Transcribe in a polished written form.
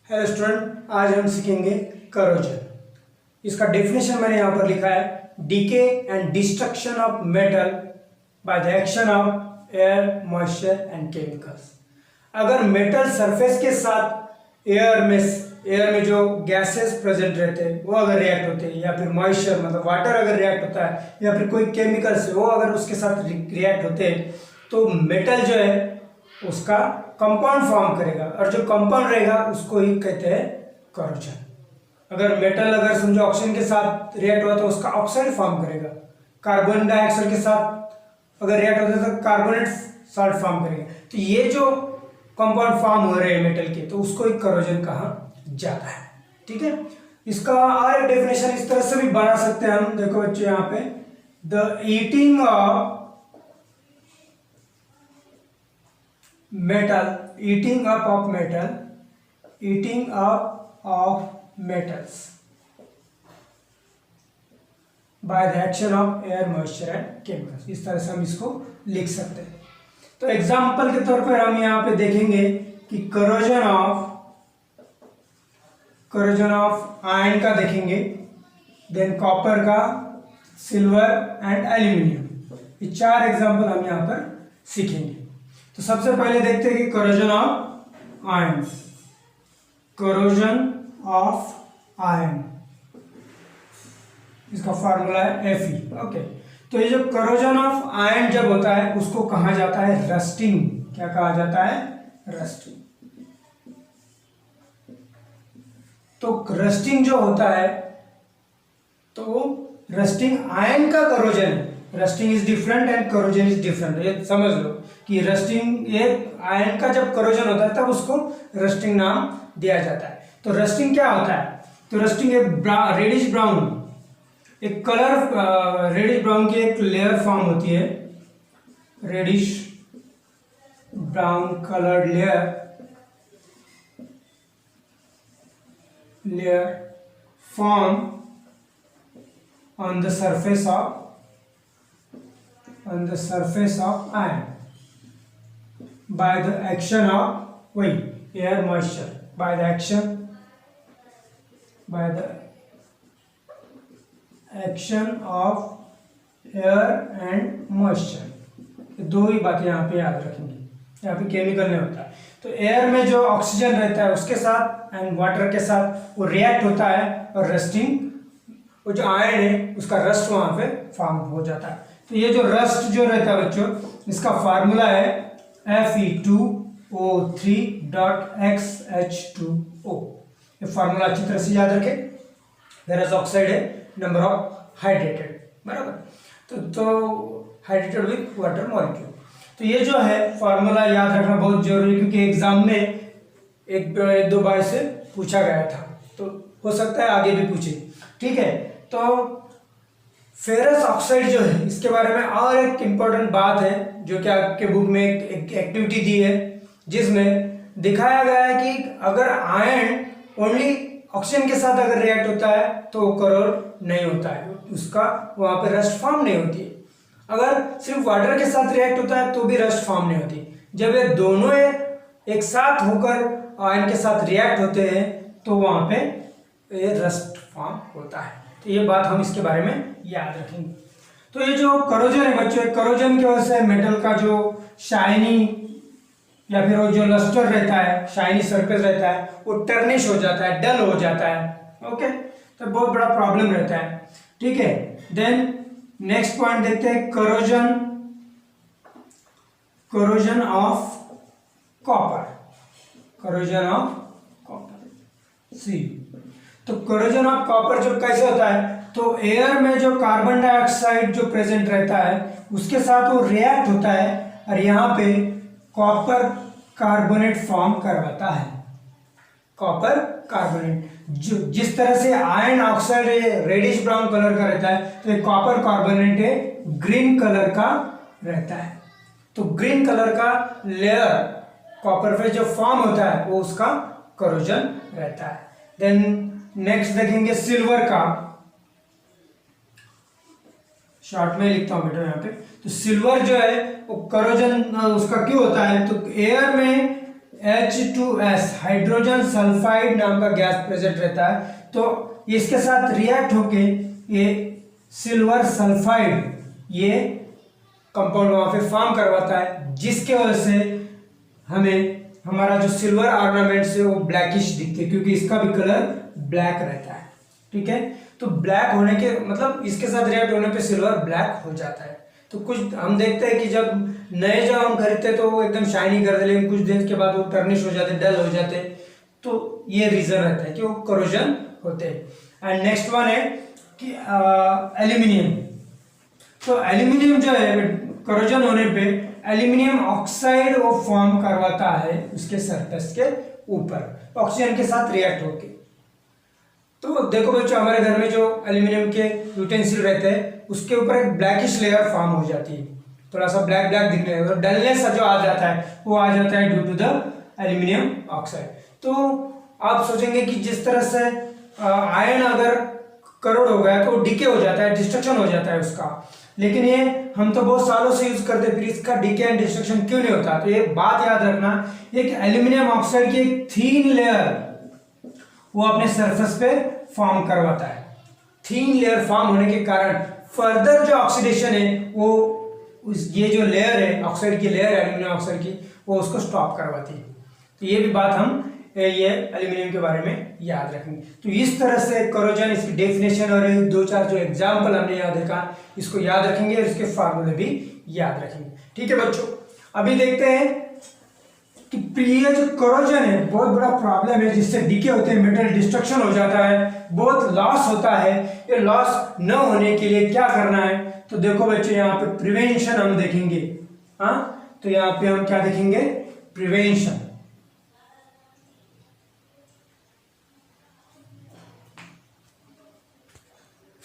Hello student, आज हम सीखेंगे करोजन। इसका डेफिनेशन मैंने यहाँ पर लिखा है, decay and destruction of metal by the action of air, moisture and chemicals. अगर मेटल सरफेस के साथ एयर में जो गैसेस प्रेजेंट रहते हैं वो अगर रिएक्ट होते हैं, या फिर मॉइस्चर मतलब वाटर अगर रिएक्ट होता है, या फिर कोई केमिकल्स वो अगर उसके साथ रिएक्ट होते हैं, तो मेटल जो है उसका कंपाउंड फॉर्म करेगा, और जो कंपाउंड रहेगा उसको ही कहते हैं करोजन। अगर मेटल अगर समझो ऑक्सीजन के साथ रिएक्ट हुआ तो उसका ऑक्साइड फॉर्म करेगा, कार्बन डाइऑक्साइड के साथ अगर रिएक्ट होता है तो कार्बोनेट साल्ट फॉर्म करेगा। तो ये जो कंपाउंड फॉर्म हो रहे हैं मेटल के, तो उसको एक करोजन कहा जाता है। ठीक है, इसका और एक डेफिनेशन इस तरह से भी बना सकते हैं हम। देखो बच्चों, यहाँ पे the eating of metals by the action of air, moisture and chemicals। इस तरह से हम इसको लिख सकते हैं। तो एग्जाम्पल के तौर पर हम यहाँ पे देखेंगे कि करोजन ऑफ आयरन का देखेंगे, देन कॉपर का, सिल्वर एंड एल्यूमिनियम। ये चार एग्जाम्पल हम यहाँ पर सीखेंगे। तो सबसे पहले देखते हैं कि करोजन ऑफ आयरन। इसका फार्मूला है Fe। ओके, तो ये जो करोजन ऑफ आयरन जब होता है उसको कहा जाता है रस्टिंग। क्या कहा जाता है? रस्टिंग। तो रस्टिंग जो होता है, तो रस्टिंग आयरन का करोजन है। Rusting is different and corrosion is different. ये समझ लो कि रस्टिंग, ये आयरन का जब करोजन होता है तब उसको रस्टिंग नाम दिया जाता है। तो रस्टिंग क्या होता है? तो रस्टिंग एक रेडिश ब्राउन, एक कलर रेडिश ब्राउन की एक लेयर फॉर्म होती है, reddish brown coloured layer form on the surface of iron by the action of air, moisture, by the action of air and moisture। दो ही बातें यहाँ पे याद रखेंगे, यहाँ पे केमिकल नहीं होता। तो एयर में जो ऑक्सीजन रहता है उसके साथ एंड वाटर के साथ वो रिएक्ट होता है, और रस्टिंग, वो जो आयरन है उसका रस्ट वहां पे फॉर्म हो जाता है। तो ये जो रस्ट जो रहता है बच्चों, इसका फार्मूला है Fe2O3.XH2O। ये फार्मूला अच्छी तरह से याद रखें। वेरस ऑक्साइड है, नंबर ऑफ हाइड्रेटेड, बराबर। तो हाइड्रेटेड विथ वाटर मॉलिक्यूल। तो ये जो है फार्मूला याद रखना बहुत जरूरी है, क्योंकि एग्जाम में एक दो बार से पूछा गया था, तो हो सकता है आगे भी पूछे। ठीक है, तो फेरस ऑक्साइड जो है, इसके बारे में और एक इम्पोर्टेंट बात है जो कि आपके बुक में एक एक्टिविटी दी है, जिसमें दिखाया गया है कि अगर आयरन ओनली ऑक्सीजन के साथ अगर रिएक्ट होता है तो वो करोड नहीं होता है, उसका वहां पे रस्ट फॉर्म नहीं होती है। अगर सिर्फ वाटर के साथ रिएक्ट होता है तो भी रस्ट फॉर्म नहीं होती। जब ये दोनों एक साथ होकर आयरन के साथ रिएक्ट होते हैं तो वहां पे ये रस्ट फॉर्म होता है। तो ये बात हम इसके बारे में याद रखेंगे। तो ये जो करोजन है बच्चों, करोजन की वजह से मेटल का जो शाइनी या फिर वो जो लस्टर रहता है, शाइनी सरफेस रहता है, वो टर्निश हो जाता है, डल हो जाता है। ओके, तो बहुत बड़ा प्रॉब्लम रहता है। ठीक है, देन नेक्स्ट पॉइंट देखते हैं, करोजन ऑफ कॉपर। सी। तो करोजन ऑफ कॉपर जो कैसे होता है, तो एयर में जो कार्बन डाइऑक्साइड जो प्रेजेंट रहता है उसके साथ वो रिएक्ट होता है, और यहाँ पे कॉपर कार्बोनेट फॉर्म करवाता है। कॉपर कार्बोनेट, जो जिस तरह से iron oxide reddish brown colour का रहता है, तो ये कॉपर कार्बोनेट है, ग्रीन कलर का रहता है। तो ग्रीन कलर का लेयर कॉपर पे जो फॉर्म होता है वो उसका करोजन रहता है। देन नेक्स्ट देखेंगे सिल्वर का, शॉर्ट में लिखता हूं बेटा यहाँ पे। तो सिल्वर जो है वो करोजन उसका क्यों होता है, तो एयर में H2S हाइड्रोजन सल्फाइड नाम का गैस प्रेजेंट रहता है, तो इसके साथ रिएक्ट होके ये सिल्वर सल्फाइड ये कंपाउंड वहां पे फॉर्म करवाता है, जिसके वजह से हमें हमारा जो सिल्वर ऑर्नामेंट्स है वो ब्लैकिश दिखते हैं, क्योंकि इसका भी कलर ब्लैक रहता है। ठीक है, तो ब्लैक होने के मतलब इसके साथ रिएक्ट होने पे सिल्वर ब्लैक हो जाता है। तो कुछ हम देखते हैं कि जब नए जब हम खरीदते हैं तो वो एकदम शाइनी कर देते, लेकिन कुछ दिन के बाद वो टर्निश हो जाते, डल हो जाते, तो ये रीजन रहता है कि वो करोजन होते हैं। एंड नेक्स्ट वन है कि एल्यूमिनियम। तो एल्यूमिनियम जो है करोजन होने पे एल्यूमिनियम ऑक्साइड वो फॉर्म करवाता है उसके सरफेस के ऊपर ऑक्सीजन के साथ रिएक्ट होके। तो देखो बच्चों, हमारे घर में जो एल्यूमिनियम के यूटेंसिल रहते हैं उसके ऊपर एक ब्लैकिश लेयर फॉर्म हो जाती है, थोड़ा सा ब्लैक ब्लैक दिखने लगता है, डलनेस जो आ जाता है वो आ जाता है due to the aluminium oxide. तो आप सोचेंगे कि जिस तरह से आयरन अगर करोड़ हो गया तो डिके हो जाता है, डिस्ट्रक्शन हो जाता है उसका, लेकिन ये हम तो बहुत सालों से यूज करते, फिर इसका डिके एंड डिस्ट्रक्शन क्यों नहीं होता? तो ये बात याद रखना, एक एल्यूमिनियम ऑक्साइड की एक थीन लेयर वो अपने सरफेस पे फॉर्म करवाता है। थीन लेयर फॉर्म होने के कारण फर्दर जो ऑक्सीडेशन है वो ये जो लेयर है ऑक्साइड की लेयर है एल्यूमिनियम ऑक्साइड की, वो उसको स्टॉप करवाती है। तो ये भी बात हम ये एल्यूमिनियम के बारे में याद रखेंगे। तो इस तरह से करोजन, इसकी डेफिनेशन और दो चार जो एग्जाम्पल हमने याद रखा इसको याद रखेंगे और इसके फार्मूले भी याद रखेंगे। ठीक है बच्चों, अभी देखते हैं कि ये जो करोजन है बहुत बड़ा प्रॉब्लम है, जिससे डीके होते हैं, मेटल डिस्ट्रक्शन हो जाता है, बहुत लॉस होता है। ये लॉस न होने के लिए क्या करना है? तो देखो बच्चों, यहाँ पे प्रिवेंशन हम देखेंगे। हाँ, तो यहाँ पे हम क्या देखेंगे? प्रिवेंशन।